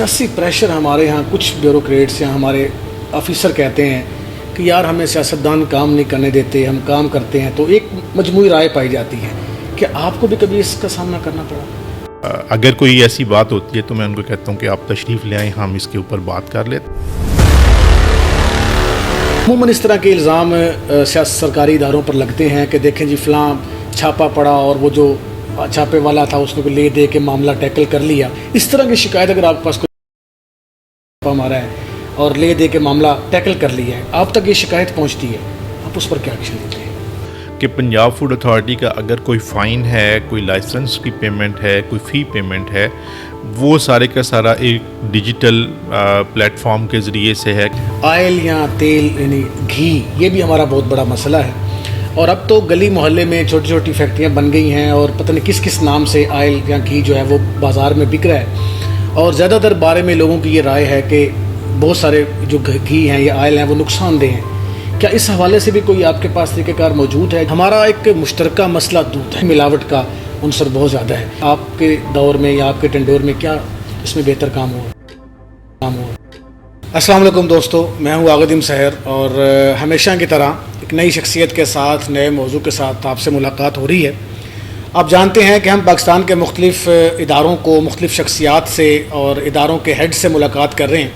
سیاسی پریشر ہمارے ہاں کچھ بیوروکریٹس یا ہمارے آفیسر کہتے ہیں کہ یار ہمیں سیاستدان کام نہیں کرنے دیتے، ہم کام کرتے ہیں، تو ایک مجموعی رائے پائی جاتی ہے کہ آپ کو بھی کبھی اس کا سامنا کرنا پڑا؟ اگر کوئی ایسی بات ہوتی ہے تو میں ان کو کہتا ہوں کہ آپ تشریف لے آئیں، ہم اس کے اوپر بات کر لیتے. عموماً اس طرح کے الزام سرکاری اداروں پر لگتے ہیں کہ دیکھیں جی فلاں چھاپا پڑا اور وہ جو چھاپے والا تھا اس نے لے دے کے معاملہ ٹیکل کر لیا. اس طرح کی شکایت اگر آپ کے پاس کوئی ہمارا ہے اور لے دے کے معاملہ ٹیکل کر لیا ہے، آپ تک یہ شکایت پہنچتی ہے، آپ اس پر کیا ایکشن لیتے ہیں؟ کہ پنجاب فوڈ اتھارٹی کا اگر کوئی فائن ہے، کوئی لائسنس کی پیمنٹ ہے، کوئی فی پیمنٹ ہے، وہ سارے کا سارا ایک ڈیجیٹل پلیٹ فارم کے ذریعے سے ہے. آئل یا تیل یعنی گھی، یہ بھی ہمارا بہت بڑا مسئلہ ہے، اور اب تو گلی محلے میں چھوٹی چھوٹی فیکٹریاں بن گئی ہیں اور پتہ نہیں کس کس نام سے آئل یا گھی جو ہے وہ بازار میں بک رہا ہے. اور زیادہ تر بارے میں لوگوں کی یہ رائے ہے کہ بہت سارے جو گھی ہیں یا آئل ہیں وہ نقصان دہ ہیں. کیا اس حوالے سے بھی کوئی آپ کے پاس طریقہ کار موجود ہے؟ ہمارا ایک مشترکہ مسئلہ دودھ ہے، ملاوٹ کا عنصر بہت زیادہ ہے. آپ کے دور میں یا آپ کے ٹنڈور میں کیا اس میں بہتر کام ہوا؟ السلام علیکم دوستو، میں ہوں عاغدیم سحر، اور ہمیشہ کی طرح ایک نئی شخصیت کے ساتھ، نئے موضوع کے ساتھ آپ سے ملاقات ہو رہی ہے. آپ جانتے ہیں کہ ہم پاکستان کے مختلف اداروں کو، مختلف شخصیات سے اور اداروں کے ہیڈ سے ملاقات کر رہے ہیں،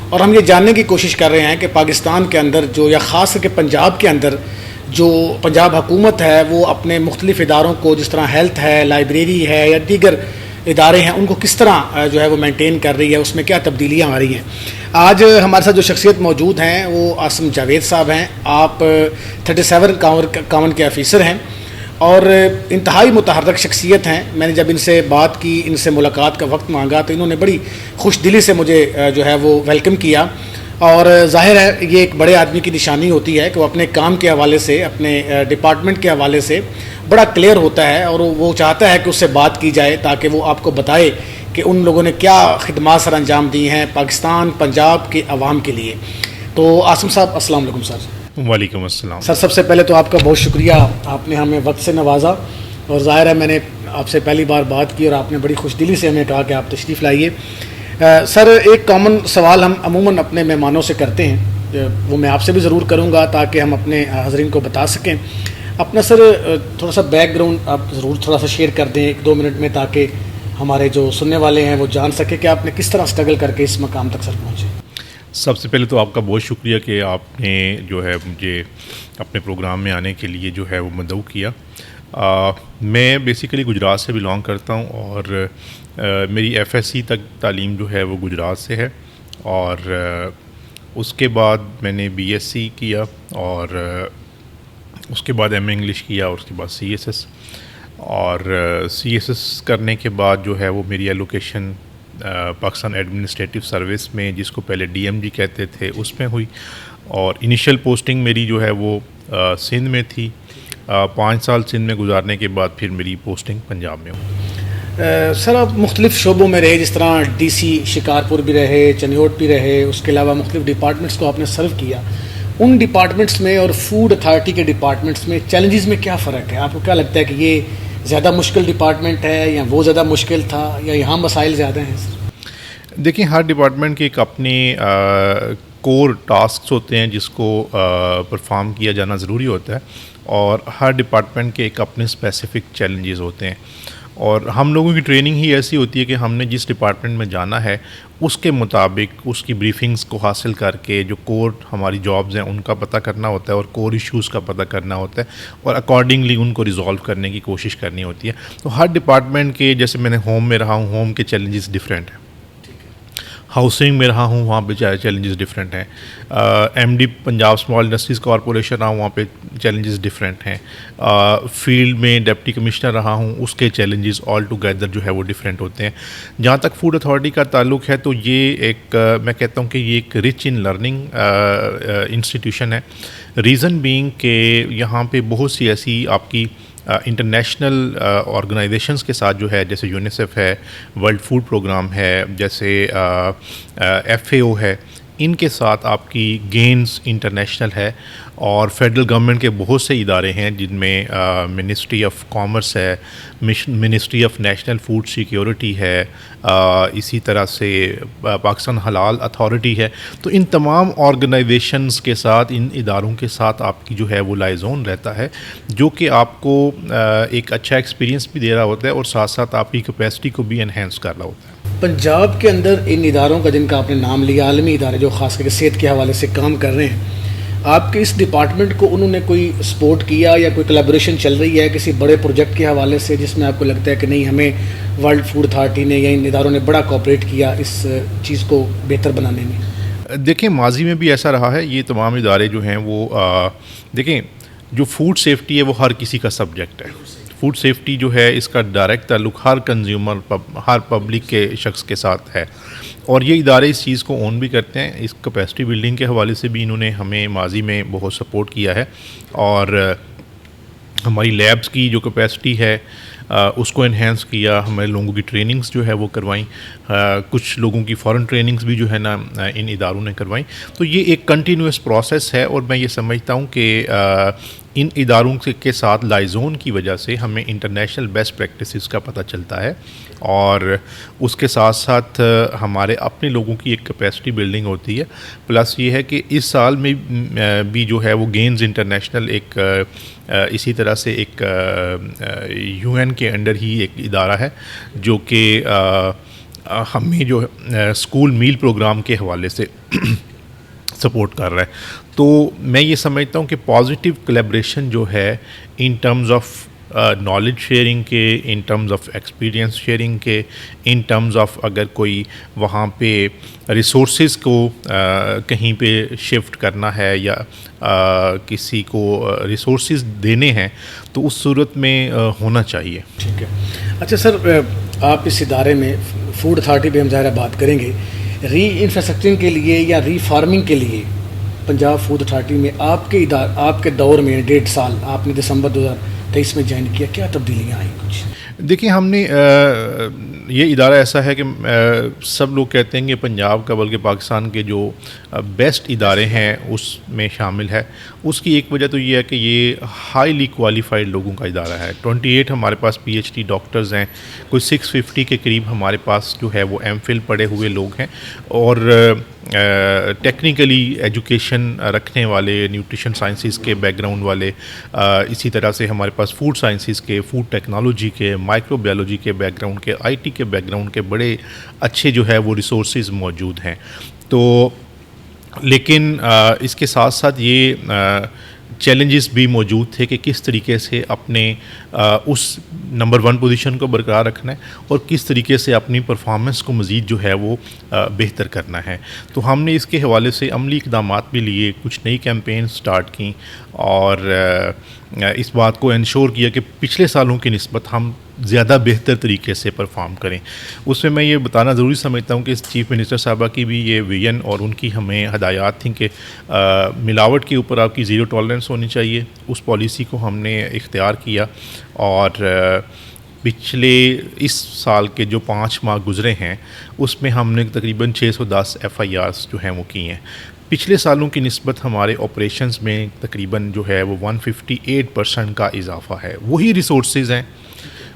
اور ہم یہ جاننے کی کوشش کر رہے ہیں کہ پاکستان کے اندر جو، یا خاص کر کے پنجاب کے اندر جو پنجاب حکومت ہے، وہ اپنے مختلف اداروں کو، جس طرح ہیلتھ ہے، لائبریری ہے یا دیگر ادارے ہیں، ان کو کس طرح جو ہے وہ مینٹین کر رہی ہے، اس میں کیا تبدیلیاں آ رہی ہیں. آج ہمارے ساتھ جو شخصیت موجود ہیں وہ عاصم جاوید صاحب ہیں. آپ 37 کامن کے آفیسر ہیں اور انتہائی متحرک شخصیت ہیں. میں نے جب ان سے بات کی، ان سے ملاقات کا وقت مانگا، تو انہوں نے بڑی خوش دلی سے مجھے جو ہے وہ ویلکم کیا، اور ظاہر ہے یہ ایک بڑے آدمی کی نشانی ہوتی ہے کہ وہ اپنے کام کے حوالے سے، اپنے ڈپارٹمنٹ کے حوالے سے بڑا کلیئر ہوتا ہے، اور وہ چاہتا ہے کہ اس سے بات کی جائے تاکہ وہ آپ کو بتائے کہ ان لوگوں نے کیا خدمات سر انجام دی ہیں پاکستان، پنجاب کے عوام کے لیے. تو عاصم صاحب السلام علیکم سر. وعلیکم السلام سر. سب سے پہلے تو آپ کا بہت شکریہ، آپ نے ہمیں وقت سے نوازا، اور ظاہر ہے میں نے آپ سے پہلی بار بات کی اور آپ نے بڑی خوش دلی سے ہمیں کہا کہ آپ تشریف لائیے. سر ایک کامن سوال ہم عموماً اپنے مہمانوں سے کرتے ہیں، وہ میں آپ سے بھی ضرور کروں گا تاکہ ہم اپنے حاضرین کو بتا سکیں. اپنا سر تھوڑا سا بیک گراؤنڈ آپ ضرور تھوڑا سا شیئر کر دیں 1-2 منٹ میں، تاکہ ہمارے جو سننے والے ہیں وہ جان سکے کہ آپ نے کس طرح اسٹرگل کر کے اس مقام تک سر پہنچے. سب سے پہلے تو آپ کا بہت شکریہ کہ آپ نے جو ہے مجھے اپنے پروگرام میں آنے کے لیے جو ہے وہ مدعو کیا. میں بیسیکلی گجرات سے بلانگ کرتا ہوں، اور میری FSc تک تعلیم جو ہے وہ گجرات سے ہے، اور اس کے بعد میں نے BSc کیا، اور اس کے بعد MA انگلش کیا، اور اس کے بعد CSS، اور CSS کرنے کے بعد جو ہے وہ میری ایلوکیشن پاکستان ایڈمنسٹریٹو سروس میں، جس کو پہلے DMG کہتے تھے، اس میں ہوئی، اور انیشیل پوسٹنگ میری جو ہے وہ سندھ میں تھی. 5 سال سندھ میں گزارنے کے بعد پھر میری پوسٹنگ پنجاب میں ہوئی. سر آپ مختلف شعبوں میں رہے، جس طرح DC شکارپور بھی رہے، چنیوٹ بھی رہے، اس کے علاوہ مختلف ڈپارٹمنٹس کو آپ نے سرو کیا. ان ڈپارٹمنٹس میں اور فوڈ اتھارٹی کے ڈپارٹمنٹس میں چیلنجز میں کیا فرق ہے؟ آپ کو کیا لگتا ہے کہ یہ زیادہ مشکل ڈپارٹمنٹ ہے یا وہ زیادہ مشکل تھا، یا یہاں مسائل زیادہ ہیں؟ دیکھیں، ہر ڈپارٹمنٹ کے ایک اپنے کور ٹاسکس ہوتے ہیں جس کو پرفارم کیا جانا ضروری ہوتا ہے، اور ہر ڈپارٹمنٹ کے ایک اپنے اسپیسیفک چیلنجز ہوتے ہیں. اور ہم لوگوں کی ٹریننگ ہی ایسی ہوتی ہے کہ ہم نے جس ڈپارٹمنٹ میں جانا ہے اس کے مطابق اس کی بریفنگز کو حاصل کر کے جو کور ہماری جابز ہیں ان کا پتہ کرنا ہوتا ہے، اور کور ایشوز کا پتہ کرنا ہوتا ہے، اور اکارڈنگلی ان کو ریزالو کرنے کی کوشش کرنی ہوتی ہے. تو ہر ڈپارٹمنٹ کے، جیسے میں نے ہوم میں رہا ہوں، ہوم کے چیلنجز ڈفرینٹ ہیں. ہاؤسنگ میں رہا ہوں، وہاں پہ چیلنجز ڈفرینٹ ہیں. MD Punjab small industries corporation رہا ہوں، وہاں پہ چیلنجز ڈفرینٹ ہیں. فیلڈ میں ڈپٹی کمشنر رہا ہوں، اس کے چیلنجز آل ٹوگیدر جو ہے وہ ڈفرینٹ ہوتے ہیں. جہاں تک فوڈ اتھارٹی کا تعلق ہے تو یہ ایک، میں کہتا ہوں کہ یہ ایک رچ ان لرننگ انسٹیٹیوشن ہے. ریزن بینگ کہ یہاں پہ بہت سی ایسی آپ کی انٹرنیشنل آرگنائزیشنس کے ساتھ جو ہے، جیسے یونیسیف ہے، ورلڈ فوڈ پروگرام ہے، جیسے FAO ہے، ان کے ساتھ آپ کی گینز انٹرنیشنل ہے، اور فیڈرل گورنمنٹ کے بہت سے ادارے ہیں جن میں منسٹری آف کامرس ہے، ministry of national food security ہے، اسی طرح سے پاکستان حلال اتھارٹی ہے. تو ان تمام آرگنائزیشنز کے ساتھ، ان اداروں کے ساتھ آپ کی جو ہے وہ لائزون رہتا ہے، جو کہ آپ کو ایک اچھا ایکسپیرینس بھی دے رہا ہوتا ہے اور ساتھ ساتھ آپ کی کیپیسٹی کو بھی انہینس کر رہا ہوتا ہے. پنجاب کے اندر ان اداروں کا جن کا آپ نے نام لیا، عالمی ادارے جو خاص کر کے صحت کے حوالے سے کام کر رہے ہیں، آپ کے اس ڈپارٹمنٹ کو انہوں نے کوئی سپورٹ کیا یا کوئی کولیبوریشن چل رہی ہے کسی بڑے پروجیکٹ کے حوالے سے جس میں آپ کو لگتا ہے کہ نہیں ہمیں ورلڈ فوڈ اتھارٹی نے یا ان اداروں نے بڑا کوآپریٹ کیا اس چیز کو بہتر بنانے میں؟ دیکھیں ماضی میں بھی ایسا رہا ہے. یہ تمام ادارے جو ہیں وہ دیکھیں جو فوڈ سیفٹی ہے وہ ہر کسی کا سبجیکٹ ہے. فوڈ سیفٹی جو ہے اس کا ڈائریکٹ تعلق ہر کنزیومر، ہر پبلک کے شخص کے ساتھ ہے، اور یہ ادارے اس چیز کو اون بھی کرتے ہیں. اس کیپیسٹی بلڈنگ کے حوالے سے بھی انہوں نے ہمیں ماضی میں بہت سپورٹ کیا ہے، اور ہماری لیبس کی جو کیپیسٹی ہے اس کو انہینس کیا. ہمارے لوگوں کی ٹریننگز جو ہے وہ کروائیں، کچھ لوگوں کی فورن ٹریننگز بھی جو ہے نا ان اداروں نے کروائیں. تو یہ ایک کنٹینیوس پروسیس ہے، اور میں یہ سمجھتا ہوں کہ ان اداروں کے ساتھ لائزون کی وجہ سے ہمیں انٹرنیشنل بیسٹ پریکٹسز کا پتہ چلتا ہے، اور اس کے ساتھ ساتھ ہمارے اپنے لوگوں کی ایک کیپیسٹی بلڈنگ ہوتی ہے. پلس یہ ہے کہ اس سال میں بھی جو ہے وہ گینز انٹرنیشنل ایک اسی طرح سے ایک یو این کے انڈر ہی ایک ادارہ ہے جو کہ ہمیں جو اسکول میل پروگرام کے حوالے سے سپورٹ کر رہا ہے. تو میں یہ سمجھتا ہوں کہ پازیٹیو کولیبریشن جو ہے in terms of knowledge sharing کے، in terms of experience sharing کے، ان ٹرمز آف اگر کوئی وہاں پہ ریسورسز کو کہیں پہ شفٹ کرنا ہے یا کسی کو ریسورسز دینے ہیں تو اس صورت میں ہونا چاہیے. ٹھیک ہے. اچھا سر، آپ اس ادارے میں فوڈ اتھارٹی پہ ہم ظاہر بات کریں گے، ری انفراسٹرکچرنگ کے لیے یا ری فارمنگ کے لیے پنجاب فوڈ اتھارٹی میں آپ کے دور میں 1.5 سال آپ نے دسمبر 2023 میں جوائن کیا، کیا تبدیلیاں آئیں کچھ؟ دیکھیں ہم نے یہ ادارہ ایسا ہے کہ سب لوگ کہتے ہیں کہ پنجاب کا بلکہ پاکستان کے جو بیسٹ ادارے ہیں اس میں شامل ہے. اس کی ایک وجہ تو یہ ہے کہ یہ ہائیلی کوالیفائڈ لوگوں کا ادارہ ہے. 28 ہمارے پاس PhD ڈاکٹرز ہیں، کوئی 650 کے قریب ہمارے پاس جو ہے وہ MPhil پڑھے ہوئے لوگ ہیں، اور ٹیکنیکلی ایجوکیشن رکھنے والے، نیوٹریشن سائنسز کے بیک گراؤنڈ والے، اسی طرح سے ہمارے پاس فوڈ سائنسز کے، فوڈ ٹیکنالوجی کے، مائکرو بایولوجی کے بیک گراؤنڈ کے، IT کے بیک گراؤنڈ کے بڑے اچھے جو ہے وہ ریسورسز موجود ہیں. تو لیکن اس کے ساتھ ساتھ یہ چیلنجز بھی موجود تھے کہ کس طریقے سے اپنے اس نمبر 1 پوزیشن کو برقرار رکھنا ہے اور کس طریقے سے اپنی پرفارمنس کو مزید جو ہے وہ بہتر کرنا ہے. تو ہم نے اس کے حوالے سے عملی اقدامات بھی لیے، کچھ نئی کیمپین سٹارٹ کیں، اور اس بات کو انشور کیا کہ پچھلے سالوں کی نسبت ہم زیادہ بہتر طریقے سے پرفارم کریں. اس میں یہ بتانا ضروری سمجھتا ہوں کہ چیف منسٹر صاحبہ کی بھی یہ ویژن اور ان کی ہمیں ہدایات تھیں کہ ملاوٹ کے اوپر آپ کی زیرو ٹالرنس ہونی چاہیے. اس پالیسی کو ہم نے اختیار کیا، اور پچھلے اس سال کے جو 5 ماہ گزرے ہیں اس میں ہم نے تقریباً 610 FIRs جو ہیں وہ کی ہیں. پچھلے سالوں کی نسبت ہمارے آپریشنز میں تقریباً جو ہے وہ 158% کا اضافہ ہے. وہی ریسورسز ہیں،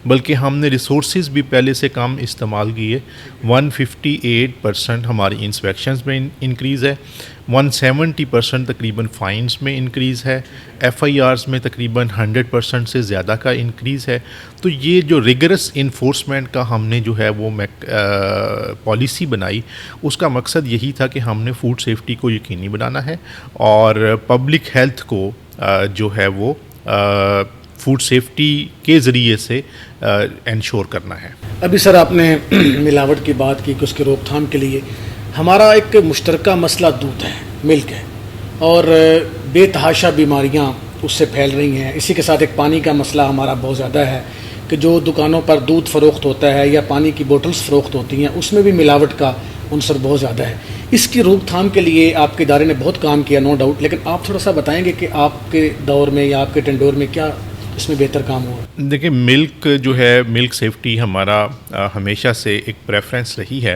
بلکہ ہم نے ریسورسز بھی پہلے سے کم استعمال کیے. 158% ہماری انسپیکشنز میں انکریز ہے، 170% تقریباً فائنز میں انکریز ہے، FIRs میں تقریباً 100% سے زیادہ کا انکریز ہے. تو یہ جو ریگرس انفورسمنٹ کا ہم نے جو ہے وہ پالیسی بنائی، اس کا مقصد یہی تھا کہ ہم نے فوڈ سیفٹی کو یقینی بنانا ہے اور پبلک ہیلتھ کو جو ہے وہ فوڈ سیفٹی کے ذریعے سے انشور کرنا ہے. ابھی سر آپ نے ملاوٹ کی بات کی کہ اس کی روک تھام کے لیے ہمارا ایک مشترکہ مسئلہ دودھ ہے، ملک ہے، اور بے تحاشا بیماریاں اس سے پھیل رہی ہیں. اسی کے ساتھ ایک پانی کا مسئلہ ہمارا بہت زیادہ ہے کہ جو دکانوں پر دودھ فروخت ہوتا ہے یا پانی کی بوٹلز فروخت ہوتی ہیں اس میں بھی ملاوٹ کا عنصر بہت زیادہ ہے. اس کی روک تھام کے لیے آپ کے ادارے نے بہت کام کیا، نو ڈاؤٹ، لیکن آپ تھوڑا سا بتائیں گے کہ آپ کے دور میں یا آپ کے ٹینڈور میں کیا اس میں بہتر کام ہوا؟ دیکھیں ملک جو ہے، ملک سیفٹی ہمارا ہمیشہ سے ایک پریفرنس رہی ہے.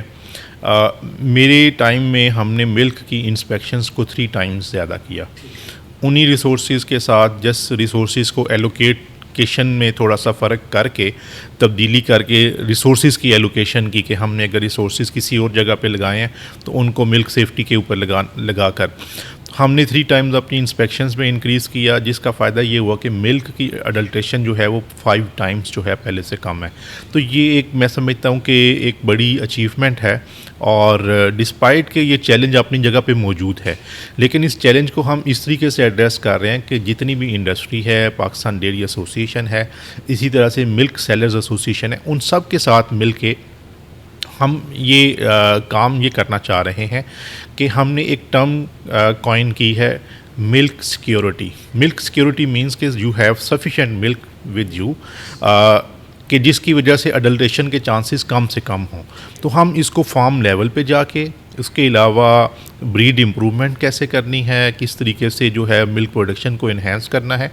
میرے ٹائم میں ہم نے ملک کی انسپیکشنز کو 3 ٹائمز زیادہ کیا. انہی ریسورسز کے ساتھ جس ریسورسز کو ایلوکیشن میں تھوڑا سا فرق کر کے تبدیلی کر کے ریسورسز کی ایلوکیشن کی کہ ہم نے اگر ریسورسز کسی اور جگہ پہ لگائے ہیں تو ان کو ملک سیفٹی کے اوپر لگا کر ہم نے 3 ٹائمز اپنی انسپیکشنز میں انکریز کیا, جس کا فائدہ یہ ہوا کہ ملک کی اڈلٹریشن جو ہے وہ 5 ٹائمز جو ہے پہلے سے کم ہے. تو یہ ایک میں سمجھتا ہوں کہ ایک بڑی اچیومنٹ ہے, اور ڈسپائٹ کہ یہ چیلنج اپنی جگہ پہ موجود ہے, لیکن اس چیلنج کو ہم اس طریقے سے ایڈریس کر رہے ہیں کہ جتنی بھی انڈسٹری ہے, پاکستان ڈیری ایسوسیشن ہے, اسی طرح سے ملک سیلرز ایسوسیشن ہے, ان سب کے ساتھ مل کے ہم یہ کام یہ کرنا چاہ رہے ہیں کہ ہم نے ایک ٹرم کوائن کی ہے milk security. Milk security means کہ you have sufficient milk with you, کہ جس کی وجہ سے اڈلٹریشن کے چانسز کم سے کم ہوں. تو ہم اس کو فارم لیول پہ جا کے اس کے علاوہ بریڈ امپرومنٹ کیسے کرنی ہے, کس طریقے سے جو ہے ملک پروڈکشن کو انہینس کرنا ہے,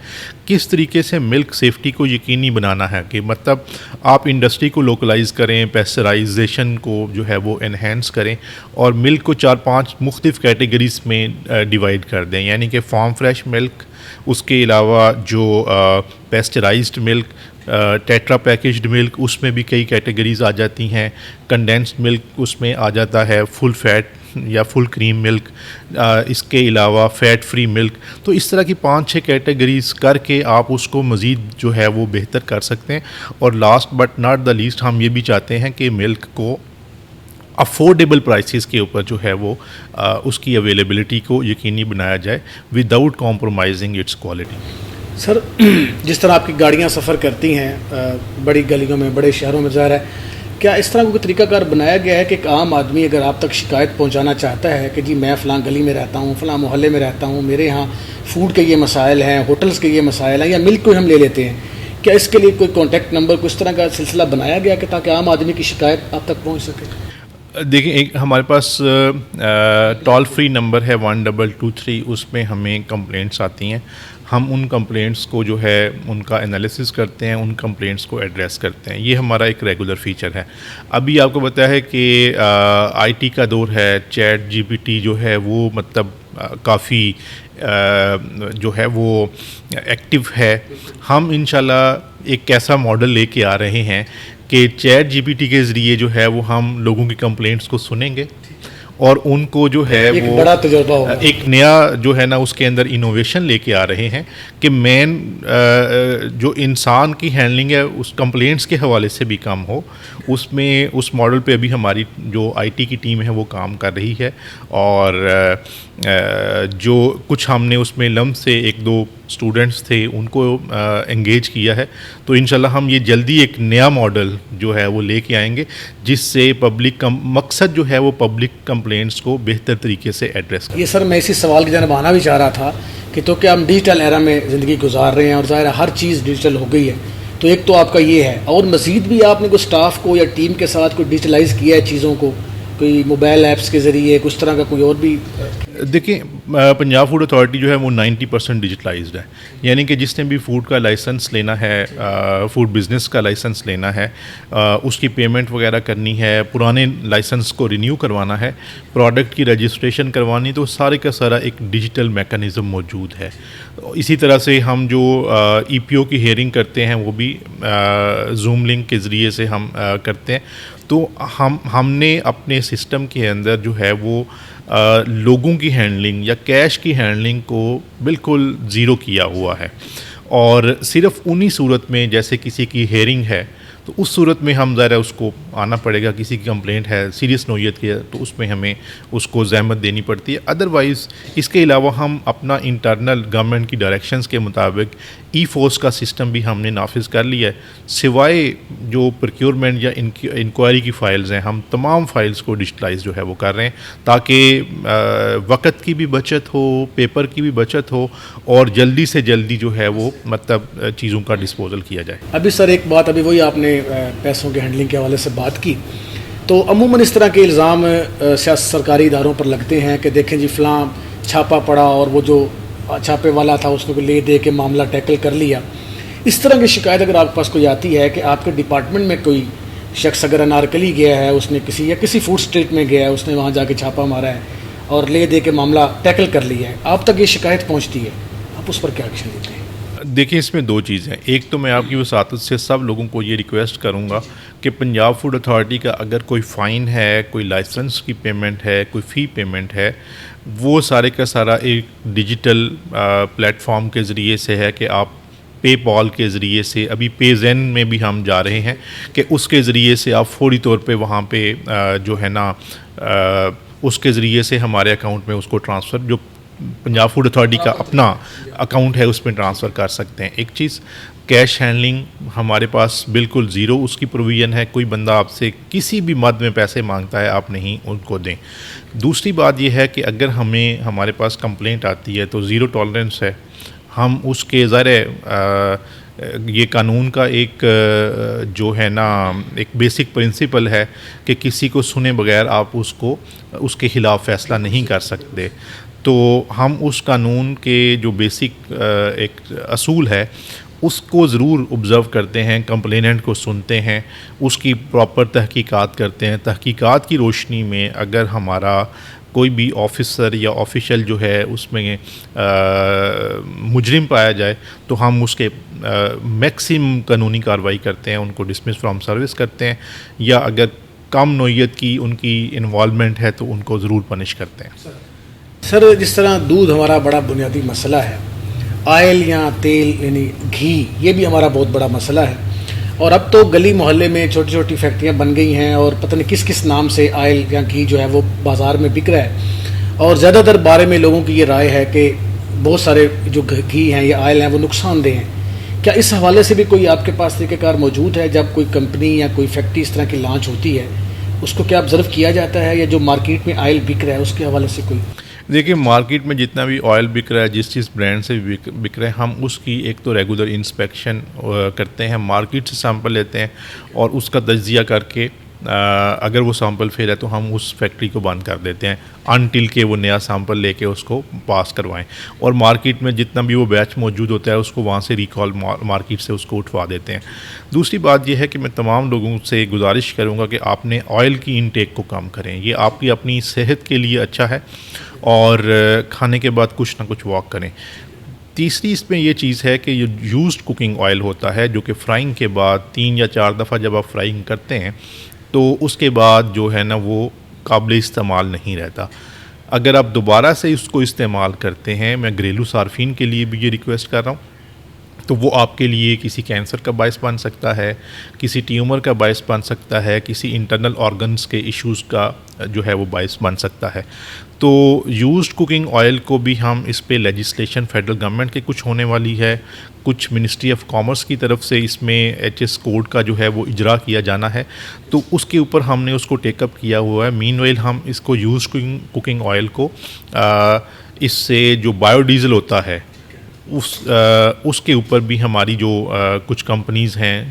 کس طریقے سے ملک سیفٹی کو یقینی بنانا ہے کہ مطلب آپ انڈسٹری کو لوکلائز کریں, پیسچرائزیشن کو جو ہے وہ انہینس کریں, اور ملک کو 4-5 مختلف کیٹیگریز میں ڈیوائڈ کر دیں, یعنی کہ فارم فریش ملک, اس کے علاوہ جو پیسچرائزڈ ملک, ٹیٹرا پیکجڈ ملک, اس میں بھی کئی کیٹیگریز آ جاتی ہیں, کنڈینسڈ ملک اس میں آ جاتا ہے, فل فیٹ یا فل کریم ملک, اس کے علاوہ فیٹ فری ملک. تو اس طرح کی 5-6 کیٹیگریز کر کے آپ اس کو مزید جو ہے وہ بہتر کر سکتے ہیں. اور last but not the least ہم یہ بھی چاہتے ہیں کہ ملک کو افورڈیبل پرائسز کے اوپر جو ہے وہ اس کی اویلیبلٹی کو یقینی بنایا جائے وداؤٹ کمپرومائزنگ اٹس کوالٹی. سر جس طرح آپ کی گاڑیاں سفر کرتی ہیں بڑی گلیوں میں, بڑے شہروں میں, ظاہر ہے کیا اس طرح کوئی طریقہ کار بنایا گیا ہے کہ ایک عام آدمی اگر آپ تک شکایت پہنچانا چاہتا ہے کہ جی میں فلاں گلی میں رہتا ہوں, فلاں محلے میں رہتا ہوں, میرے یہاں فوڈ کے یہ مسائل ہیں, ہوٹلز کے یہ مسائل ہیں, یا ملک کو ہم لے لیتے ہیں, کیا اس کے لیے کوئی کانٹیکٹ نمبر, کوئی اس طرح کا سلسلہ بنایا گیا کہ تاکہ عام آدمی کی شکایت آپ تک پہنچ سکے؟ دیکھیں, ایک ہمارے پاس ٹول فری نمبر ہے 1223, اس میں ہمیں کمپلینٹس آتی ہیں. ہم ان کمپلینٹس کو جو ہے ان کا انالیسس کرتے ہیں, ان کمپلینٹس کو ایڈریس کرتے ہیں. یہ ہمارا ایک ریگولر فیچر ہے. ابھی آپ کو پتہ ہے کہ آئی ٹی کا دور ہے, چیٹ جی پی ٹی جو ہے وہ مطلب کافی جو ہے وہ ایکٹیو ہے. ہم انشاءاللہ ایک ایسا ماڈل لے کے آ رہے ہیں کہ چیٹ جی پی ٹی کے ذریعے جو ہے وہ ہم لوگوں کی کمپلینٹس کو سنیں گے, اور ان کو جو ہے وہ بڑا تجربہ ہوگا. ایک نیا جو ہے نا اس کے اندر انوویشن لے کے آ رہے ہیں کہ مین جو انسان کی ہینڈلنگ ہے اس کمپلینٹس کے حوالے سے بھی کم ہو. اس میں اس ماڈل پہ ابھی ہماری جو آئی ٹی کی ٹیم ہے وہ کام کر رہی ہے, اور جو کچھ ہم نے اس میں لم سے 1-2 اسٹوڈنٹس تھے ان کو انگیج کیا ہے. تو انشاءاللہ ہم یہ جلدی ایک نیا ماڈل جو ہے وہ لے کے آئیں گے جس سے پبلک مقصد جو ہے وہ پبلک کمپلینٹس کو بہتر طریقے سے ایڈریس کریں. یہ سر میں اسی سوال کی جانب آنا بھی چاہ رہا تھا کہ تو کیا ہم ڈیجیٹل ایرا میں زندگی گزار رہے ہیں, اور ظاہر ہر چیز ڈیجیٹل ہو گئی ہے, تو ایک تو آپ کا یہ ہے, اور مزید بھی آپ نے کوئی اسٹاف کو یا ٹیم کے ساتھ کوئی ڈیجیٹلائز کیا ہے چیزوں کو, کوئی موبائل ایپس کے ذریعے کچھ طرح کا کوئی اور بھی؟ دیکھیں, پنجاب فوڈ اتھارٹی جو ہے وہ 90% ڈیجیٹلائزڈ ہے, یعنی کہ جس نے بھی فوڈ کا لائسنس لینا ہے, فوڈ بزنس کا لائسنس لینا ہے, اس کی پیمنٹ وغیرہ کرنی ہے, پرانے لائسنس کو رینیو کروانا ہے, پروڈکٹ کی رجسٹریشن کروانی, تو سارے کا سارا ایک ڈیجیٹل میکانزم موجود ہے. اسی طرح سے ہم جو ای پی او کی ہیئرنگ کرتے ہیں وہ بھی زوم لنک کے ذریعے سے ہم کرتے ہیں. تو ہم نے اپنے سسٹم کے اندر جو ہے وہ لوگوں کی ہینڈلنگ یا کیش کی ہینڈلنگ کو بالکل زیرو کیا ہوا ہے, اور صرف انہی صورت میں جیسے کسی کی ہیئرنگ ہے تو اس صورت میں ہم ظاہر ہے اس کو آنا پڑے گا, کسی کی کمپلینٹ ہے سیریس نوعیت کی ہے تو اس میں ہمیں اس کو زحمت دینی پڑتی ہے. ادروائز اس کے علاوہ ہم اپنا انٹرنل گورنمنٹ کی ڈائریکشنز کے مطابق ای فورس کا سسٹم بھی ہم نے نافذ کر لیا ہے. سوائے جو پروکیورمنٹ یا انکوائری کی فائلز ہیں, ہم تمام فائلز کو ڈیجیٹلائز جو ہے وہ کر رہے ہیں تاکہ وقت کی بھی بچت ہو, پیپر کی بھی بچت ہو, اور جلدی سے جلدی جو ہے وہ مطلب چیزوں کا ڈسپوزل کیا جائے. ابھی سر ایک بات, ابھی وہی آپ نے پیسوں کے ہینڈلنگ کے حوالے سے بات کی, تو عموماً اس طرح کے الزام سرکاری اداروں پر لگتے ہیں کہ دیکھیں جی فلاں چھاپا پڑا اور وہ جو چھاپے والا تھا اس نے کوئی لے دے کے معاملہ ٹیکل کر لیا. اس طرح کی شکایت اگر آپ کے پاس کوئی آتی ہے کہ آپ کے ڈپارٹمنٹ میں کوئی شخص اگر انارکلی گیا ہے، اس نے کسی فوڈ اسٹریٹ میں گیا ہے، اس نے وہاں جا کے چھاپا مارا ہے اور لے دے کے معاملہ ٹیکل کر لیا ہے، آپ تک یہ شکایت پہنچتی ہے، آپ اس پر کیا ایکشن لیتے ہیں؟ دیکھیں، اس میں دو چیزیں، ایک تو میں آپ کی وساطت سے سب لوگوں کو یہ ریکویسٹ کروں گا کہ پنجاب فوڈ اتھارٹی کا اگر کوئی فائن ہے، کوئی لائسنس کی پیمنٹ ہے، کوئی فی پیمنٹ ہے، وہ سارے کا سارا ایک ڈیجیٹل پلیٹ فارم کے ذریعے سے ہے کہ آپ پے پال کے ذریعے سے، ابھی پے زین میں بھی ہم جا رہے ہیں کہ اس کے ذریعے سے آپ فوری طور پہ وہاں پہ جو ہے نا اس کے ذریعے سے ہمارے اکاؤنٹ میں اس کو ٹرانسفر، جو پنجاب فوڈ اتھارٹی کا اپنا اکاؤنٹ ہے اس میں ٹرانسفر کر سکتے ہیں۔ ایک چیز، کیش ہینڈلنگ ہمارے پاس بالکل زیرو اس کی پروویژن ہے، کوئی بندہ آپ سے کسی بھی مد میں پیسے مانگتا ہے آپ نہیں ان کو دیں۔ دوسری بات یہ ہے کہ اگر ہمارے پاس کمپلینٹ آتی ہے تو زیرو ٹالرنس ہے، ہم اس کے ظاہر یہ قانون کا ایک جو ہے نا ایک بیسک پرنسپل ہے کہ کسی کو سنے بغیر آپ اس کے خلاف فیصلہ نہیں کر سکتے، تو ہم اس قانون کے جو بیسک ایک اصول ہے اس کو ضرور آبزرو کرتے ہیں، کمپلیننٹ کو سنتے ہیں، اس کی پراپر تحقیقات کرتے ہیں۔ تحقیقات کی روشنی میں اگر ہمارا کوئی بھی آفیسر یا آفیشل جو ہے اس میں مجرم پایا جائے تو ہم اس کے میکسیمم قانونی کارروائی کرتے ہیں، ان کو ڈسمس فرام سروس کرتے ہیں، یا اگر کم نوعیت کی ان کی انوالومنٹ ہے تو ان کو ضرور پنش کرتے ہیں۔ سر، جس طرح دودھ ہمارا بڑا بنیادی مسئلہ ہے، آئل یا تیل یعنی گھی یہ بھی ہمارا بہت بڑا مسئلہ ہے، اور اب تو گلی محلے میں چھوٹی چھوٹی فیکٹریاں بن گئی ہیں اور پتہ نہیں کس نام سے آئل یا گھی جو ہے وہ بازار میں بک رہا ہے، اور زیادہ تر بارے میں لوگوں کی یہ رائے ہے کہ بہت سارے جو گھی ہیں یا آئل ہیں وہ نقصان دہ ہیں۔ کیا اس حوالے سے بھی کوئی آپ کے پاس طریقہ کار موجود ہے؟ جب کوئی کمپنی یا کوئی فیکٹری اس طرح کی لانچ ہوتی ہے اس کو کیا آبزرو کیا جاتا ہے، یا جو مارکیٹ میں آئل بک رہا ہے اس کے حوالے سے کوئی؟ دیکھیں، مارکیٹ میں جتنا بھی آئل بک رہا ہے، جس چیز برانڈ سے بک رہے ہیں، ہم اس کی ایک تو ریگولر انسپیکشن کرتے ہیں، مارکیٹ سے سیمپل لیتے ہیں اور اس کا تجزیہ کر کے اگر وہ سیمپل فیل ہے تو ہم اس فیکٹری کو بند کر دیتے ہیں انٹل کہ وہ نیا سیمپل لے کے اس کو پاس کروائیں، اور مارکیٹ میں جتنا بھی وہ بیچ موجود ہوتا ہے اس کو وہاں سے ریکال مارکیٹ سے اس کو اٹھوا دیتے ہیں۔ دوسری بات یہ ہے کہ میں تمام لوگوں سے گزارش کروں گا کہ آپ نے آئل کی انٹیک کو کم کریں، یہ آپ کی اپنی صحت کے لیے اچھا ہے، اور کھانے کے بعد کچھ نہ کچھ واک کریں۔ تیسری اس میں یہ چیز ہے کہ یہ یوزڈ کوکنگ آئل ہوتا ہے جو کہ فرائنگ کے بعد 3 یا 4 دفعہ جب آپ فرائنگ کرتے ہیں تو اس کے بعد جو ہے نا وہ قابل استعمال نہیں رہتا۔ اگر آپ دوبارہ سے اس کو استعمال کرتے ہیں، میں گھریلو صارفین کے لیے بھی یہ ریکویسٹ کر رہا ہوں، تو وہ آپ کے لیے کسی کینسر کا باعث بن سکتا ہے، کسی ٹیومر کا باعث بن سکتا ہے، کسی انٹرنل آرگنز کے ایشوز کا جو ہے وہ باعث بن سکتا ہے۔ تو یوزڈ کوکنگ آئل کو بھی ہم اس پہ لیجسلیشن فیڈرل گورنمنٹ کے کچھ ہونے والی ہے، کچھ منسٹری آف کامرس کی طرف سے اس میں HS کوڈ کا جو ہے وہ اجرا کیا جانا ہے، تو اس کے اوپر ہم نے اس کو ٹیک اپ کیا ہوا ہے۔ مین ویل ہم اس کو یوزڈ کوکنگ آئل کو اس سے جو بایو ڈیزل ہوتا ہے اس کے اوپر بھی ہماری جو کچھ کمپنیز ہیں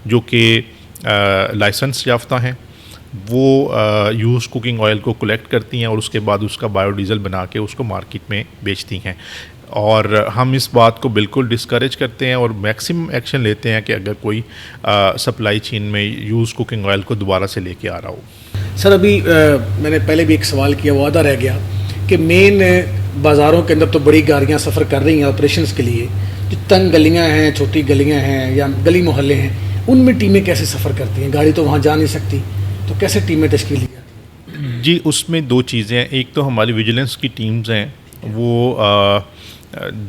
جو کہ لائسنس یافتہ ہیں، وہ یوز کوکنگ آئل کو کلیکٹ کرتی ہیں اور اس کے بعد اس کا بایو ڈیزل بنا کے اس کو مارکیٹ میں بیچتی ہیں، اور ہم اس بات کو بالکل ڈسکریج کرتے ہیں اور میکسیمم ایکشن لیتے ہیں کہ اگر کوئی سپلائی چین میں یوز کوکنگ آئل کو دوبارہ سے لے کے آ رہا ہو۔ سر، ابھی میں نے پہلے بھی ایک سوال کیا، وہ آدھا رہ گیا کہ مین بازاروں کے اندر تو بڑی گاڑیاں سفر کر رہی ہیں آپریشنز کے لیے، جو تنگ گلیاں ہیں، چھوٹی گلیاں ہیں یا گلی محلے ہیں، ان میں ٹیمیں کیسے سفر کرتی ہیں؟ گاڑی تو وہاں جا نہیں سکتی، تو کیسے ٹیمیں تشکیل دی جاتی ہیں؟ جی، اس میں 2 چیزیں ہیں، ایک تو ہماری ویجیلنس کی ٹیمز ہیں، وہ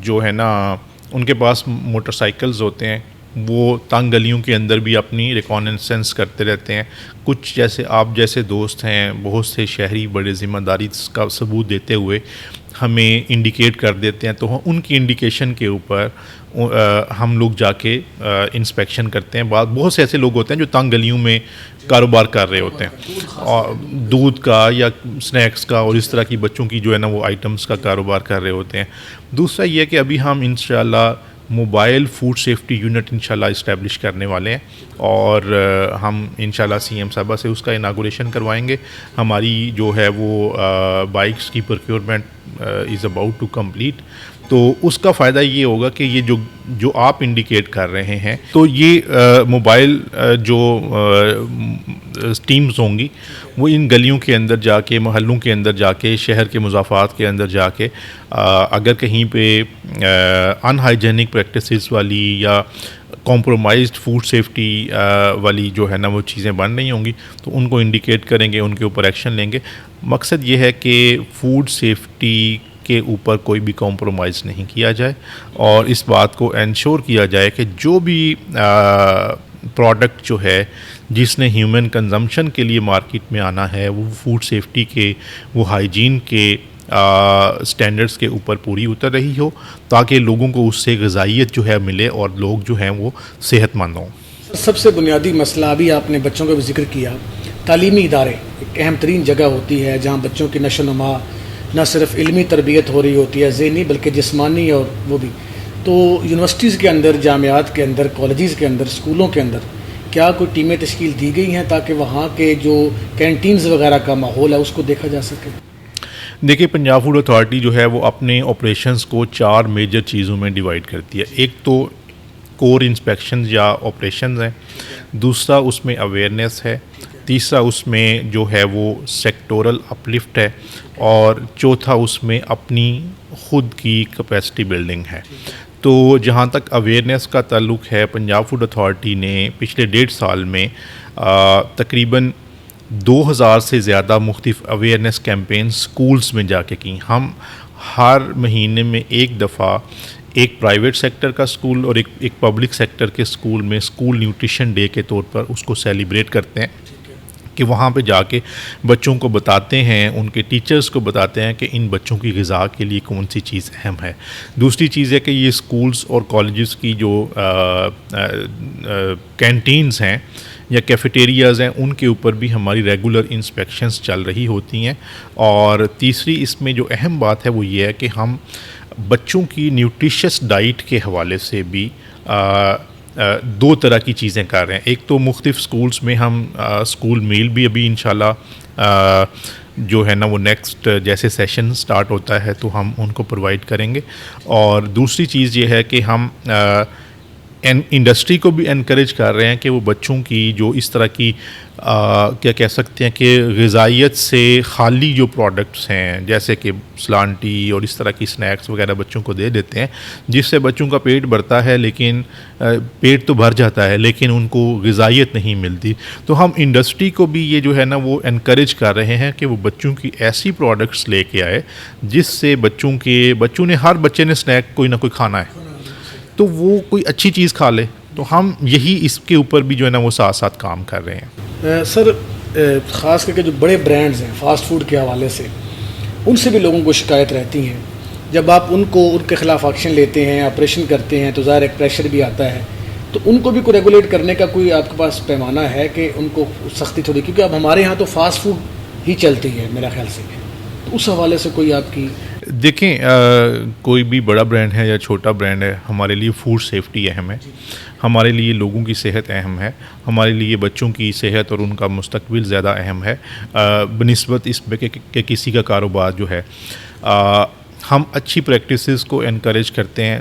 جو ہے نا ان کے پاس موٹر سائیکلز ہوتے ہیں، وہ تنگ گلیوں کے اندر بھی اپنی ریکانسنس کرتے رہتے ہیں۔ کچھ جیسے آپ جیسے دوست ہیں، بہت سے شہری بڑے ذمہ داری کا ثبوت دیتے ہوئے ہمیں انڈیکیٹ کر دیتے ہیں، تو ان کی انڈیکیشن کے اوپر ہم لوگ جا کے انسپیکشن کرتے ہیں۔ بہت سے ایسے لوگ ہوتے ہیں جو تنگ گلیوں میں کاروبار کر رہے ہوتے ہیں، اور دودھ کا یا سنیکس کا اور اس طرح کی بچوں کی جو ہے نا وہ آئٹمس کا کاروبار کر رہے ہوتے ہیں۔ دوسرا یہ کہ ابھی ہم انشاءاللہ موبائل فوڈ سیفٹی یونٹ انشاءاللہ اسٹیبلش کرنے والے ہیں، اور ہم انشاءاللہ CM صاحبہ سے اس کا اناگوریشن کروائیں گے۔ ہماری جو ہے وہ بائکس کی procurement is about to complete. تو اس کا فائدہ یہ ہوگا کہ یہ جو آپ انڈیکیٹ کر رہے ہیں تو یہ موبائل جو ٹیمز ہوں گی وہ ان گلیوں کے اندر جا کے، محلوں کے اندر جا کے، شہر کے مضافات کے اندر جا کے اگر کہیں پہ ان ہائیجینک پریکٹسز والی یا کمپرومائزڈ فوڈ سیفٹی والی جو ہے نا وہ چیزیں بن رہی ہوں گی تو ان کو انڈیکیٹ کریں گے، ان کے اوپر ایکشن لیں گے. مقصد یہ ہے کہ فوڈ سیفٹی کے اوپر کوئی بھی کمپرومائز نہیں کیا جائے اور اس بات کو انشور کیا جائے کہ جو بھی پروڈکٹ جو ہے جس نے ہیومن کنزمپشن کے لیے مارکیٹ میں آنا ہے وہ فوڈ سیفٹی کے، وہ ہائیجین کے سٹینڈرڈز کے اوپر پوری اتر رہی ہو تاکہ لوگوں کو اس سے غذائیت جو ہے ملے اور لوگ جو ہیں وہ صحت مند ہوں. سب سے بنیادی مسئلہ ابھی آپ نے بچوں کا بھی ذکر کیا، تعلیمی ادارے ایک اہم ترین جگہ ہوتی ہے جہاں بچوں کی نشو و نما نہ صرف علمی تربیت ہو رہی ہوتی ہے، ذہنی بلکہ جسمانی اور وہ بھی. تو یونیورسٹیز کے اندر، جامعات کے اندر، کالجز کے اندر، اسکولوں کے اندر کیا کوئی ٹیمیں تشکیل دی گئی ہیں تاکہ وہاں کے جو کینٹینز وغیرہ کا ماحول ہے اس کو دیکھا جا سکے؟ دیکھیے، پنجاب فوڈ اتھارٹی جو ہے وہ اپنے آپریشنز کو 4 میجر چیزوں میں ڈیوائڈ کرتی ہے. ایک تو کور انسپیکشنز یا آپریشنز ہیں، دوسرا اس میں اویئرنیس ہے، تیسرا اس میں جو ہے وہ سیکٹورل اپلفٹ ہے اور چوتھا اس میں اپنی خود کی کیپیسٹی بلڈنگ ہے. تو جہاں تک اویئرنیس کا تعلق ہے، پنجاب فوڈ اتھارٹی نے پچھلے 1.5 سال میں تقریباً 2000 سے زیادہ مختلف اویئرنیس کیمپین سکولز میں جا کے کی. ہم ہر مہینے میں ایک دفعہ ایک پرائیویٹ سیکٹر کا سکول اور ایک پبلک سیکٹر کے سکول میں سکول نیوٹریشن ڈے کے طور پر اس کو سیلیبریٹ کرتے ہیں کہ وہاں پہ جا کے بچوں کو بتاتے ہیں، ان کے ٹیچرز کو بتاتے ہیں کہ ان بچوں کی غذا کے لیے کون سی چیز اہم ہے. دوسری چیز ہے کہ یہ سکولز اور کالجز کی جو کینٹینز ہیں یا کیفیٹیریاز ہیں ان کے اوپر بھی ہماری ریگولر انسپیکشنز چل رہی ہوتی ہیں. اور تیسری اس میں جو اہم بات ہے وہ یہ ہے کہ ہم بچوں کی نیوٹریشس ڈائٹ کے حوالے سے بھی 2 طرح کی چیزیں کر رہے ہیں. ایک تو مختلف سکولز میں ہم سکول میل بھی ابھی انشاءاللہ جو ہے نا وہ نیکسٹ جیسے سیشن سٹارٹ ہوتا ہے تو ہم ان کو پرووائڈ کریں گے. اور دوسری چیز یہ ہے کہ ہم انڈسٹری کو بھی انکریج کر رہے ہیں کہ وہ بچوں کی جو اس طرح کی کیا کہہ سکتے ہیں کہ غذائیت سے خالی جو پروڈکٹس ہیں جیسے کہ سلانٹی اور اس طرح کی سنیکس وغیرہ بچوں کو دے دیتے ہیں جس سے بچوں کا پیٹ بھرتا ہے، لیکن پیٹ تو بھر جاتا ہے لیکن ان کو غذائیت نہیں ملتی. تو ہم انڈسٹری کو بھی یہ جو ہے نا وہ انکریج کر رہے ہیں کہ وہ بچوں کی ایسی پروڈکٹس لے کے آئے جس سے بچوں نے ہر بچے نے سنیک کوئی نہ کوئی کھانا ہے تو وہ کوئی اچھی چیز کھا لے. تو ہم یہی اس کے اوپر بھی جو ہے نا وہ ساتھ ساتھ کام کر رہے ہیں. سر خاص کر کے جو بڑے برانڈز ہیں فاسٹ فوڈ کے حوالے سے ان سے بھی لوگوں کو شکایت رہتی ہیں. جب آپ ان کے خلاف ایکشن لیتے ہیں، آپریشن کرتے ہیں تو ظاہر ایک پریشر بھی آتا ہے. تو ان کو بھی کوئی ریگولیٹ کرنے کا کوئی آپ کے پاس پیمانہ ہے کہ ان کو سختی تھوڑی، کیونکہ اب ہمارے ہاں تو فاسٹ فوڈ ہی چلتی ہے میرا خیال سے، تو اس حوالے سے کوئی آپ کی؟ دیکھیں، کوئی بھی بڑا برانڈ ہے یا چھوٹا برانڈ ہے، ہمارے لیے فوڈ سیفٹی اہم ہے، ہمارے لیے لوگوں کی صحت اہم ہے، ہمارے لیے بچوں کی صحت اور ان کا مستقبل زیادہ اہم ہے بنسبت اس میں کہ کسی کا کاروبار جو ہے. ہم اچھی پریکٹسز کو انکریج کرتے ہیں.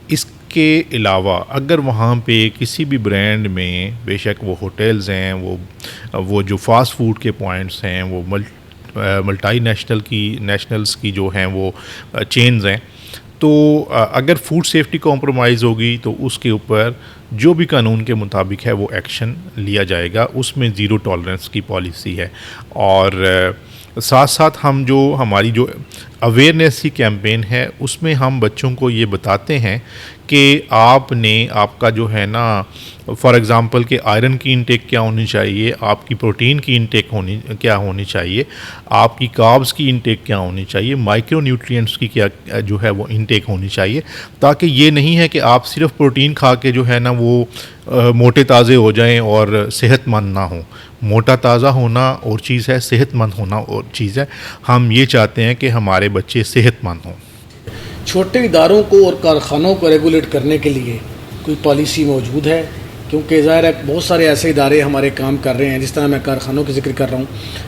اس کے علاوہ اگر وہاں پہ کسی بھی برانڈ میں بے شک وہ ہوٹلز ہیں، وہ جو فاسٹ فوڈ کے پوائنٹس ہیں، وہ ملٹائی نیشنلز کی جو ہیں وہ چینز ہیں، تو اگر فوڈ سیفٹی کمپرومائز ہوگی تو اس کے اوپر جو بھی قانون کے مطابق ہے وہ ایکشن لیا جائے گا. اس میں 0 ٹالرنس کی پالیسی ہے. اور ساتھ ساتھ ہماری جو اویئرنیس کی کیمپین ہے اس میں ہم بچوں کو یہ بتاتے ہیں کہ آپ کا جو ہے نا فار ایگزامپل کہ آئرن کی انٹیک کیا ہونی چاہیے، آپ کی پروٹین کی انٹیک کیا ہونی چاہیے، آپ کی کاربز کی انٹیک کیا ہونی چاہیے، مائکرو نیوٹرینٹس کی کیا جو ہے وہ انٹیک ہونی چاہیے، تاکہ یہ نہیں ہے کہ آپ صرف پروٹین کھا کے جو ہے نا وہ موٹے تازے ہو جائیں اور صحت مند نہ ہوں. موٹا تازہ ہونا اور چیز ہے، صحت مند ہونا اور چیز ہے. ہم یہ چاہتے ہیں کہ ہمارے بچے صحت مند ہوں. چھوٹے اداروں کو اور کارخانوں کو ریگولیٹ کرنے کے لیے کوئی پالیسی موجود ہے کیونکہ ظاہر ہے بہت سارے ایسے ادارے ہمارے کام کر رہے ہیں، جس طرح میں کارخانوں کی ذکر کر رہا ہوں،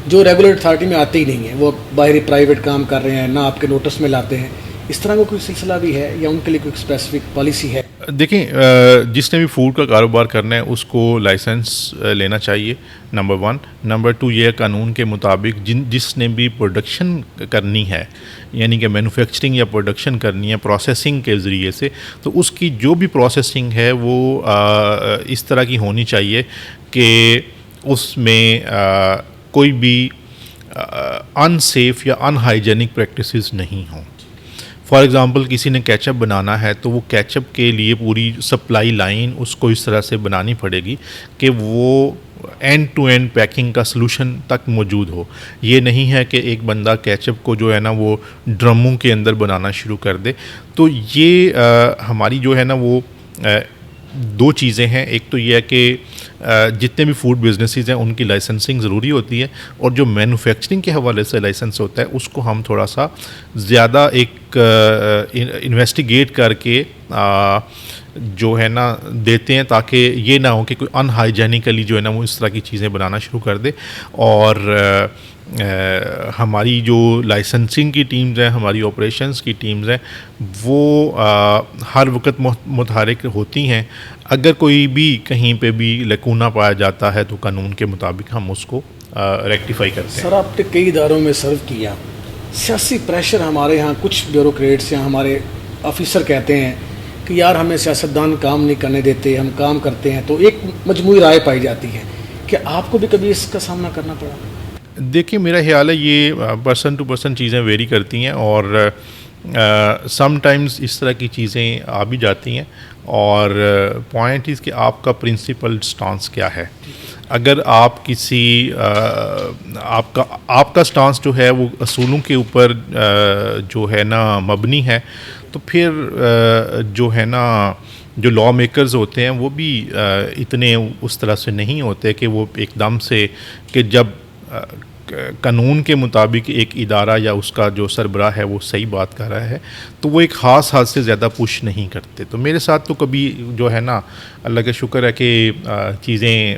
جو ریگولر اتھارٹی میں آتے ہی نہیں ہیں، وہ باہری پرائیویٹ کام کر رہے ہیں، نہ آپ کے نوٹس میں لاتے ہیں. اس طرح کا کوئی سلسلہ بھی ہے یا ان کے لیے کوئی اسپیسیفک پالیسی ہے؟ دیکھیں، جس نے بھی فوڈ کا کاروبار کرنا ہے اس کو لائسنس لینا چاہیے، نمبر 1. نمبر 2 یہ قانون کے مطابق جس نے بھی پروڈکشن کرنی ہے، یعنی کہ مینوفیکچرنگ یا پروڈکشن کرنی ہے پروسیسنگ کے ذریعے سے، تو اس کی جو بھی پروسیسنگ ہے وہ اس طرح کی ہونی چاہیے کہ اس میں کوئی بھی ان سیف یا ان ہائیجینک پریکٹسز نہیں ہوں. فار ایگزامپل کسی نے کیچپ بنانا ہے تو وہ کیچپ کے لیے پوری سپلائی لائن اس کو اس طرح سے بنانی پڑے گی کہ وہ اینڈ ٹو اینڈ پیکنگ کا سلوشن تک موجود ہو. یہ نہیں ہے کہ ایک بندہ کیچپ کو جو ہے نا وہ ڈرموں کے اندر بنانا شروع کر دے. تو یہ ہماری جو ہے نا وہ 2 چیزیں ہیں. ایک تو یہ ہے کہ جتنے بھی فوڈ بزنسز ہیں ان کی لائسنسنگ ضروری ہوتی ہے، اور جو مینوفیکچرنگ کے حوالے سے لائسنس ہوتا ہے اس کو ہم تھوڑا سا زیادہ ایک انویسٹیگیٹ کر کے جو ہے نا دیتے ہیں، تاکہ یہ نہ ہو کہ کوئی ان ہائیجینیکلی جو ہے نا وہ اس طرح کی چیزیں بنانا شروع کر دے. اور ہماری جو لائسنسنگ کی ٹیمز ہیں، ہماری آپریشنز کی ٹیمز ہیں، وہ ہر وقت متحرک ہوتی ہیں. اگر کوئی بھی کہیں پہ بھی لکونہ پایا جاتا ہے تو قانون کے مطابق ہم اس کو ریکٹیفائی کرتے ہیں. سر آپ نے کئی اداروں میں سرو کیا، سیاسی پریشر ہمارے ہاں کچھ بیوروکریٹس یا ہمارے آفیسر کہتے ہیں کہ یار ہمیں سیاستدان کام نہیں کرنے دیتے، ہم کام کرتے ہیں، تو ایک مجموعی رائے پائی جاتی ہے. کہ آپ کو بھی کبھی اس کا سامنا کرنا پڑا؟ دیکھیں، میرا خیال ہے یہ پرسن ٹو پرسن چیزیں ویری کرتی ہیں، اور سم ٹائمز اس طرح کی چیزیں آ بھی جاتی ہیں. اور پوائنٹ از کہ آپ کا پرنسپل سٹانس کیا ہے. اگر آپ کسی آپ کا سٹانس جو ہے وہ اصولوں کے اوپر جو ہے نا مبنی ہے، تو پھر جو ہے نا جو لا میکرز ہوتے ہیں وہ بھی اتنے اس طرح سے نہیں ہوتے کہ وہ ایک دم سے کہ جب قانون کے مطابق ایک ادارہ یا اس کا جو سربراہ ہے وہ صحیح بات کر رہا ہے تو وہ ایک خاص حد سے زیادہ پش نہیں کرتے. تو میرے ساتھ تو کبھی جو ہے نا اللہ کا شکر ہے کہ چیزیں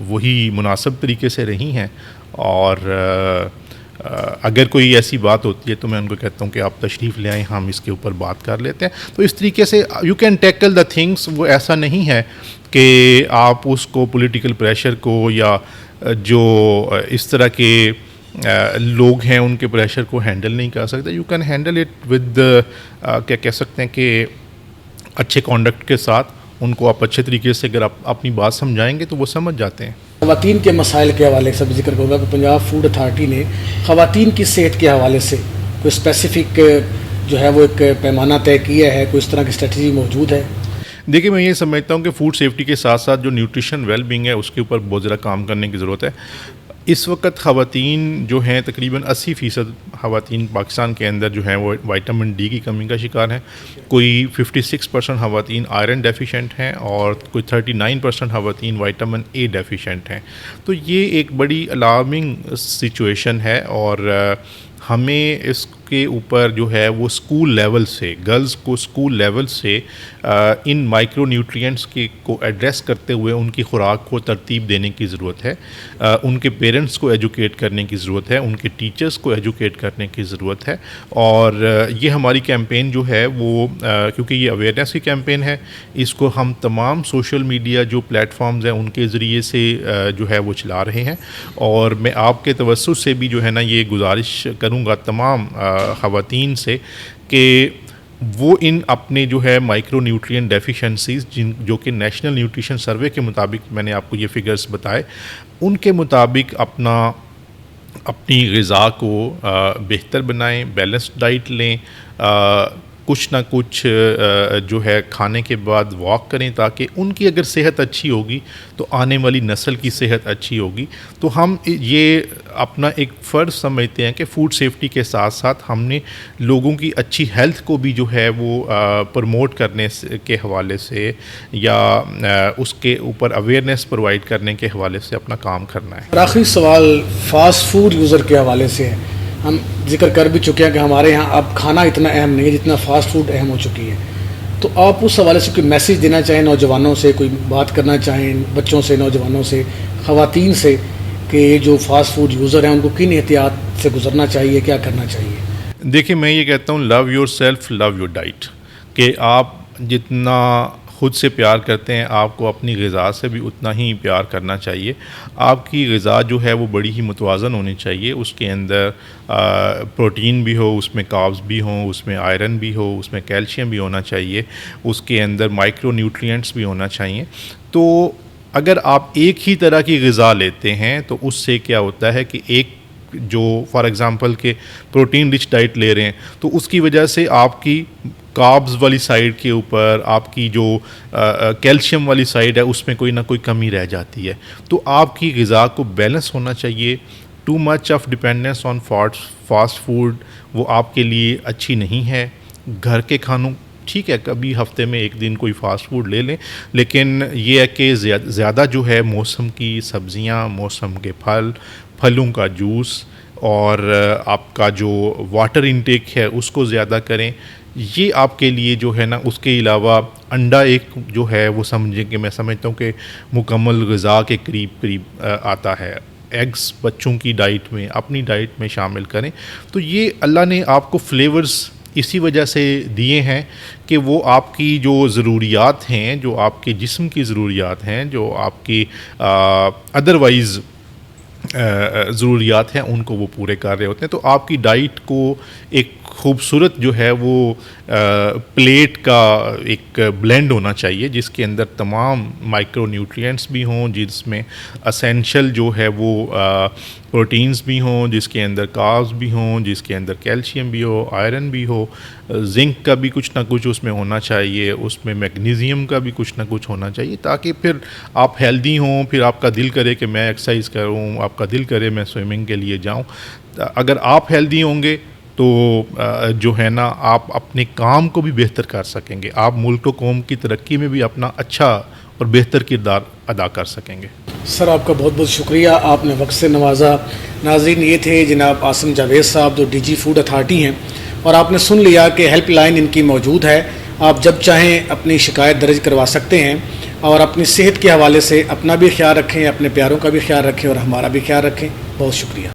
وہی مناسب طریقے سے رہی ہیں. اور اگر کوئی ایسی بات ہوتی ہے تو میں ان کو کہتا ہوں کہ آپ تشریف لے آئیں، ہم اس کے اوپر بات کر لیتے ہیں. تو اس طریقے سے you can tackle the things. وہ ایسا نہیں ہے کہ آپ اس کو پولیٹیکل پریشر کو یا جو اس طرح کے لوگ ہیں ان کے پریشر کو ہینڈل نہیں کر سکتے. You can handle it with کیا کہہ سکتے ہیں کہ اچھے کانڈکٹ کے ساتھ ان کو آپ اچھے طریقے سے اگر آپ اپنی بات سمجھائیں گے تو وہ سمجھ جاتے ہیں. خواتین کے مسائل کے حوالے سے بھی ذکر ہوگا کہ پنجاب فوڈ اتھارٹی نے خواتین کی صحت کے حوالے سے کوئی اسپیسیفک جو ہے وہ ایک پیمانہ طے کیا ہے، کوئی اس طرح کی اسٹریٹجی موجود ہے؟ دیکھیے، میں یہ سمجھتا ہوں کہ فوڈ سیفٹی کے ساتھ ساتھ جو نیوٹریشن ویل بینگ ہے اس کے اوپر بہت زیادہ کام کرنے کی ضرورت ہے. اس وقت خواتین جو ہیں تقریباً 80% خواتین پاکستان کے اندر جو ہیں وہ وائٹامن ڈی کی کمی کا شکار ہیں. کوئی 56% خواتین آئرن ڈیفیشینٹ ہیں اور کوئی 39% خواتین وائٹامن اے ڈیفیشینٹ ہیں. تو یہ ایک بڑی الارمنگ سچویشن ہے، اور ہمیں اس کے اوپر جو ہے وہ اسکول لیول سے، گرلز کو اسکول لیول سے ان مائکرو نیوٹرینٹس کو ایڈریس کرتے ہوئے ان کی خوراک کو ترتیب دینے کی ضرورت ہے. ان کے پیرنٹس کو ایجوکیٹ کرنے کی ضرورت ہے، ان کے ٹیچرز کو ایجوکیٹ کرنے کی ضرورت ہے. اور یہ ہماری کیمپین جو ہے وہ کیونکہ یہ اویئرنیس کی کیمپین ہے، اس کو ہم تمام سوشل میڈیا جو پلیٹ فارمز ہیں ان کے ذریعے سے جو ہے وہ چلا رہے ہیں. اور میں آپ کے توسط سے بھی جو ہے نا یہ گزارش کروں گا تمام خواتین سے کہ وہ ان اپنے جو ہے مائکرو نیوٹرین ڈیفیشنسیز جو کہ نیشنل نیوٹریشن سروے کے مطابق میں نے آپ کو یہ فگرز بتائے، ان کے مطابق اپنی غذا کو بہتر بنائیں، بیلنسڈ ڈائٹ لیں، کچھ نہ کچھ جو ہے کھانے کے بعد واک کریں، تاکہ ان کی اگر صحت اچھی ہوگی تو آنے والی نسل کی صحت اچھی ہوگی. تو ہم یہ اپنا ایک فرض سمجھتے ہیں کہ فوڈ سیفٹی کے ساتھ ساتھ ہم نے لوگوں کی اچھی ہیلتھ کو بھی جو ہے وہ پروموٹ کرنے کے حوالے سے یا اس کے اوپر اویئرنیس پرووائڈ کرنے کے حوالے سے اپنا کام کرنا ہے. آخری سوال فاسٹ فوڈ یوزر کے حوالے سے ہے. ہم ذکر کر بھی چکے ہیں کہ ہمارے یہاں اب کھانا اتنا اہم نہیں ہے جتنا فاسٹ فوڈ اہم ہو چکی ہے. تو آپ اس حوالے سے کوئی میسیج دینا چاہیں نوجوانوں سے، کوئی بات کرنا چاہیں بچوں سے، نوجوانوں سے، خواتین سے، کہ یہ جو فاسٹ فوڈ یوزر ہیں ان کو کن احتیاط سے گزرنا چاہیے، کیا کرنا چاہیے؟ دیکھیں میں یہ کہتا ہوں love yourself love your diet, کہ آپ جتنا خود سے پیار کرتے ہیں آپ کو اپنی غذا سے بھی اتنا ہی پیار کرنا چاہیے. آپ کی غذا جو ہے وہ بڑی ہی متوازن ہونی چاہیے، اس کے اندر پروٹین بھی ہو، اس میں کاربز بھی ہوں، اس میں آئرن بھی ہو، اس میں کیلشیم بھی ہونا چاہیے، اس کے اندر مائکرو نیوٹرینٹس بھی ہونا چاہیے. تو اگر آپ ایک ہی طرح کی غذا لیتے ہیں تو اس سے کیا ہوتا ہے کہ ایک جو فار ایگزامپل کہ پروٹین رچ ڈائٹ لے رہے ہیں تو اس کی وجہ سے آپ کی کاربز والی سائڈ کے اوپر آپ کی جو کیلشیم والی سائڈ ہے اس میں کوئی نہ کوئی کمی رہ جاتی ہے. تو آپ کی غذا کو بیلنس ہونا چاہیے. Too much of dependence on fast food وہ آپ کے لیے اچھی نہیں ہے. گھر کے کھانوں ٹھیک ہے کبھی ہفتے میں ایک دن کوئی فاسٹ فوڈ لے لیں، لیکن یہ ہے کہ زیادہ جو ہے موسم کی سبزیاں، موسم کے پھلوں کا جوس اور آپ کا جو واٹر انٹیک ہے اس کو زیادہ کریں. یہ آپ کے لیے جو ہے نا، اس کے علاوہ انڈا ایک جو ہے وہ سمجھیں کہ میں سمجھتا ہوں کہ مکمل غذا کے قریب آتا ہے. ایگز بچوں کی ڈائٹ میں، اپنی ڈائٹ میں شامل کریں. تو یہ اللہ نے آپ کو فلیورز اسی وجہ سے دیے ہیں کہ وہ آپ کی جو ضروریات ہیں، جو آپ کے جسم کی ضروریات ہیں، جو آپ کی ادروائز ضروریات ہیں ان کو وہ پورے کر رہے ہوتے ہیں. تو آپ کی ڈائٹ کو ایک خوبصورت جو ہے وہ پلیٹ کا ایک بلینڈ ہونا چاہیے جس کے اندر تمام مائکرو نیوٹرینٹس بھی ہوں، جس میں اسینشل جو ہے وہ پروٹینز بھی ہوں، جس کے اندر کاربز بھی ہوں، جس کے اندر کیلشیم بھی ہو، آئرن بھی ہو، زنک کا بھی کچھ نہ کچھ اس میں ہونا چاہیے، اس میں میگنیزیم کا بھی کچھ نہ کچھ ہونا چاہیے، تاکہ پھر آپ ہیلدی ہوں، پھر آپ کا دل کرے کہ میں ایکسرسائز کروں، آپ کا دل کرے میں سوئمنگ کے لیے جاؤں. اگر آپ ہیلدی ہوں گے تو جو ہے نا آپ اپنے کام کو بھی بہتر کر سکیں گے، آپ ملک و قوم کی ترقی میں بھی اپنا اچھا اور بہتر کردار ادا کر سکیں گے. سر آپ کا بہت بہت شکریہ، آپ نے وقت سے نوازا. ناظرین یہ تھے جناب عاصم جاوید صاحب جو ڈی جی فوڈ اتھارٹی ہیں، اور آپ نے سن لیا کہ ہیلپ لائن ان کی موجود ہے. آپ جب چاہیں اپنی شکایت درج کروا سکتے ہیں، اور اپنی صحت کے حوالے سے اپنا بھی خیال رکھیں، اپنے پیاروں کا بھی خیال رکھیں اور ہمارا بھی خیال رکھیں. بہت شکریہ.